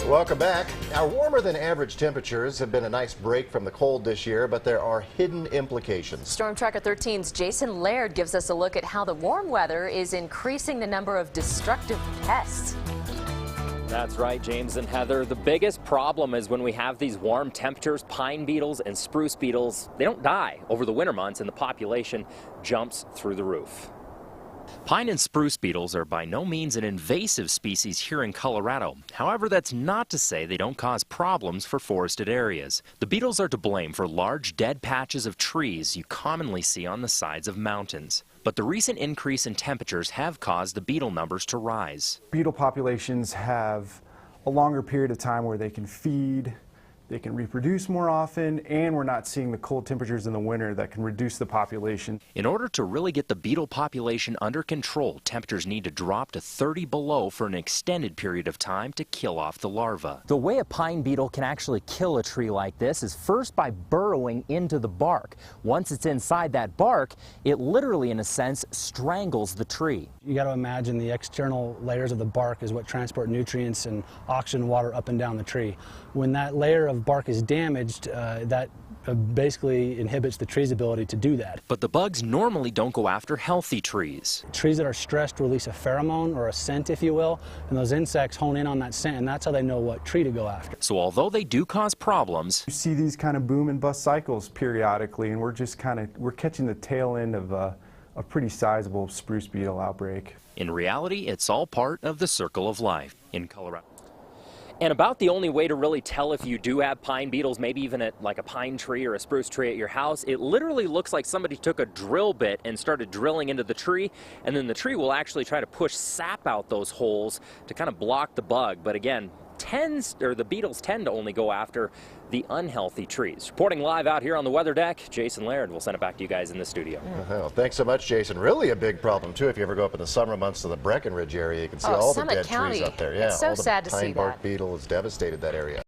Welcome back. Our warmer than average temperatures have been a nice break from the cold this year, but there are hidden implications. Storm Tracker 13's Jason Laird gives us a look at how the warm weather is increasing the number of destructive pests. That's right, James and Heather. The biggest problem is when we have these warm temperatures, pine beetles and spruce beetles, they don't die over the winter months and the population jumps through the roof. Pine and spruce beetles are by no means an invasive species here in Colorado. However, that's not to say they don't cause problems for forested areas. The beetles are to blame for large dead patches of trees you commonly see on the sides of mountains. But the recent increase in temperatures have caused the beetle numbers to rise. Beetle populations have a longer period of time where they can feed, they can reproduce more often, and we're not seeing the cold temperatures in the winter that can reduce the population. In order to really get the beetle population under control, temperatures need to drop to 30 below for an extended period of time to kill off the larva. The way a pine beetle can actually kill a tree like this is first by burrowing into the bark. Once it's inside that bark, it literally, in a sense, strangles the tree. You got to imagine the external layers of the bark is what transport nutrients and oxygen and water up and down the tree. When that layer of bark is damaged, that basically inhibits the tree's ability to do that. But the bugs normally don't go after healthy trees. Trees that are stressed release a pheromone, or a scent if you will, and those insects hone in on that scent, and that's how they know what tree to go after. So although they do cause problems, You see these kind of boom and bust cycles periodically, and we're catching the tail end of a pretty sizable spruce beetle outbreak. in reality, it's all part of the circle of life in Colorado. And about the only way to really tell if you do have pine beetles, maybe even at like a pine tree or a spruce tree at your house, it literally looks like somebody took a drill bit and started drilling into the tree, and then the tree will actually try to push sap out those holes to kind of block the bug. But again, the beetles tend to only go after the unhealthy trees. Reporting live out here on the weather deck, Jason Laird. We'll send it back to you guys in the studio. Well, thanks so much, Jason. Really a big problem, too. If you ever go up in the summer months to the Breckenridge area, you can see all the dead trees up there. Yeah, it's so all the sad to see pine bark that. beetle has devastated that area.